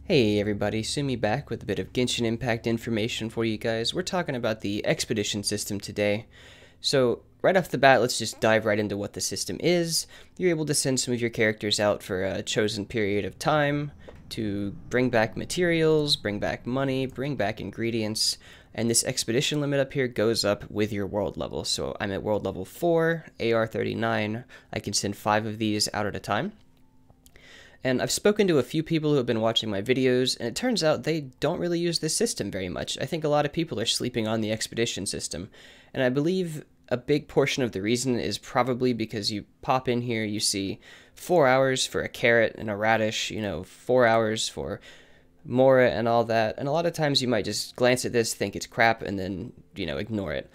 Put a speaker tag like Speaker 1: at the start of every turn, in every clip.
Speaker 1: Hey everybody, Sumi back with a bit of Genshin Impact information for you guys. We're talking about the Expedition system today. So, right off the bat, let's just dive right into what the system is. You're able to send some of your characters out for a chosen period of time to bring back materials, bring back money, bring back ingredients, and this expedition limit up here goes up with your world level. So I'm at world level 4, AR39. I can send 5 of these out at a time. And I've spoken to a few people who have been watching my videos, and it turns out they don't really use this system very much. I think a lot of people are sleeping on the expedition system, and I believe a big portion of the reason is probably because you pop in here, you see 4 hours for a carrot and a radish, 4 hours for Mora and all that, and a lot of times you might just glance at this, think it's crap, and then, ignore it.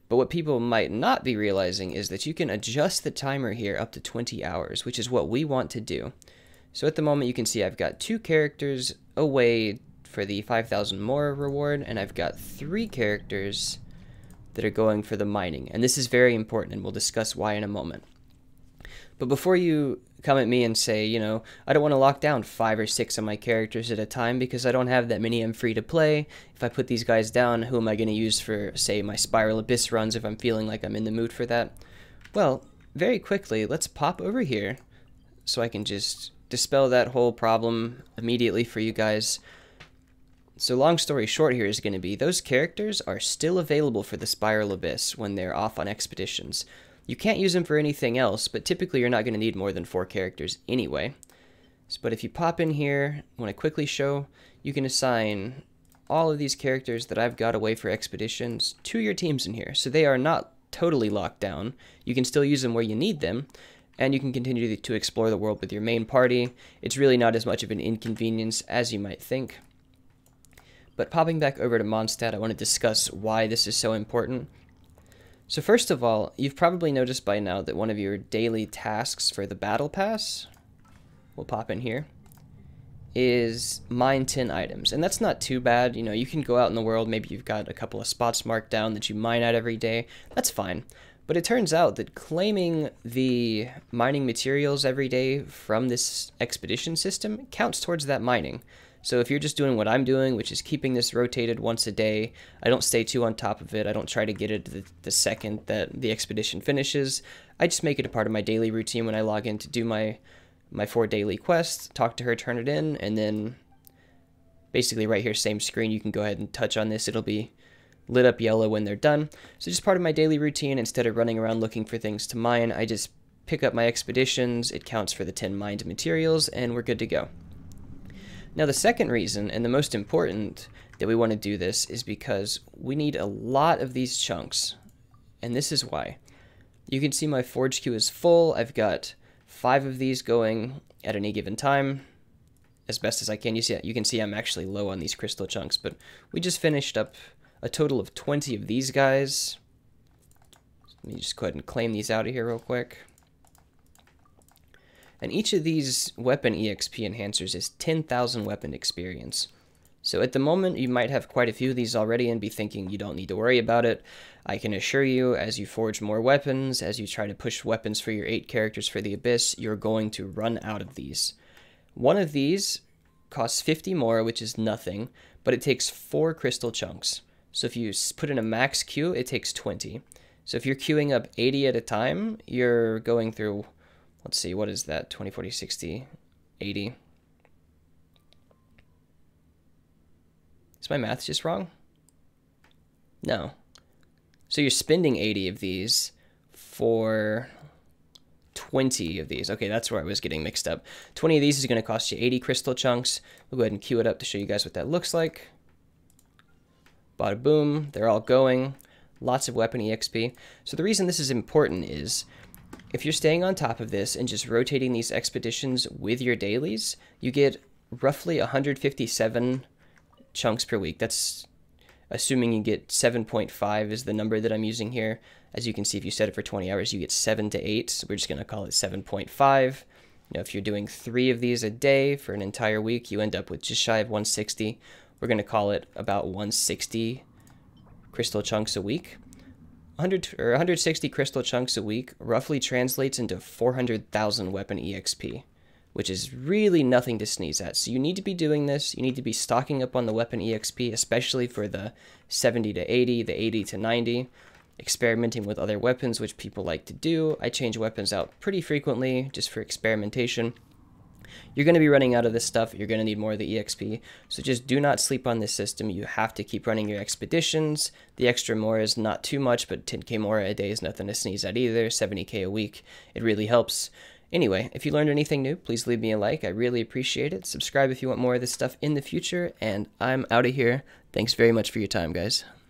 Speaker 1: But what people might not be realizing is that you can adjust the timer here up to 20 hours, which is what we want to do. So at the moment you can see I've got 2 characters away for the 5,000 Mora reward, and I've got 3 characters that are going for the mining. And this is very important, and we'll discuss why in a moment. But before you come at me and say, I don't want to lock down 5 or 6 of my characters at a time because I don't have that many I'm free to play. If I put these guys down, who am I going to use for, say, my Spiral Abyss runs if I'm feeling like I'm in the mood for that? Well, very quickly, let's pop over here so I can just dispel that whole problem immediately for you guys. So long story short here is going to be those characters are still available for the Spiral Abyss when they're off on expeditions. You can't use them for anything else, but typically you're not going to need more than 4 characters anyway. But if you pop in here, when I quickly show, you can assign all of these characters that I've got away for expeditions to your teams in here. So they are not totally locked down. You can still use them where you need them, and you can continue to explore the world with your main party. It's really not as much of an inconvenience as you might think. But popping back over to Mondstadt, I want to discuss why this is so important. So first of all, you've probably noticed by now that one of your daily tasks for the Battle Pass, we'll pop in here, is mine 10 items. And that's not too bad. You can go out in the world, maybe you've got a couple of spots marked down that you mine out every day. That's fine. But it turns out that claiming the mining materials every day from this expedition system counts towards that mining. So if you're just doing what I'm doing, which is keeping this rotated once a day, I don't stay too on top of it. I don't try to get it the second that the expedition finishes. I just make it a part of my daily routine when I log in to do my 4 daily quests, talk to her, turn it in, and then basically right here, same screen, you can go ahead and touch on this. It'll be lit up yellow when they're done. So just part of my daily routine, instead of running around looking for things to mine, I just pick up my expeditions, it counts for the 10 mined materials, and we're good to go. Now the second reason, and the most important, that we want to do this is because we need a lot of these chunks, and this is why. You can see my forge queue is full. I've got 5 of these going at any given time, as best as I can. You can see I'm actually low on these crystal chunks, but we just finished up a total of 20 of these guys. Let me just go ahead and claim these out of here real quick. And each of these weapon EXP enhancers is 10,000 weapon experience. So at the moment, you might have quite a few of these already and be thinking you don't need to worry about it. I can assure you, as you forge more weapons, as you try to push weapons for your 8 characters for the Abyss, you're going to run out of these. One of these costs 50 more, which is nothing, but it takes 4 crystal chunks. So if you put in a max queue, it takes 20. So if you're queuing up 80 at a time, you're going through, let's see, what is that? 20, 40, 60, 80. Is my math just wrong? No. So you're spending 80 of these for 20 of these. Okay, that's where I was getting mixed up. 20 of these is going to cost you 80 crystal chunks. We'll go ahead and queue it up to show you guys what that looks like. Bada boom, they're all going. Lots of weapon EXP. So the reason this is important is if you're staying on top of this and just rotating these expeditions with your dailies, you get roughly 157 chunks per week. That's assuming you get 7.5 is the number that I'm using here. As you can see, if you set it for 20 hours, you get 7 to 8. So we're just going to call it 7.5. If you're doing 3 of these a day for an entire week, you end up with just shy of 160. We're going to call it about 160 crystal chunks a week. 160 crystal chunks a week roughly translates into 400,000 weapon EXP. which is really nothing to sneeze at. So you need to be doing this. You need to be stocking up on the weapon EXP, especially for the 70 to 80, the 80 to 90, experimenting with other weapons, which people like to do. I change weapons out pretty frequently just for experimentation. You're going to be running out of this stuff. You're going to need more of the EXP. So just do not sleep on this system. You have to keep running your expeditions. The extra more is not too much, but 10k more a day is nothing to sneeze at either. 70k a week. It really helps. Anyway, if you learned anything new, please leave me a like. I really appreciate it. Subscribe if you want more of this stuff in the future. And I'm out of here. Thanks very much for your time, guys.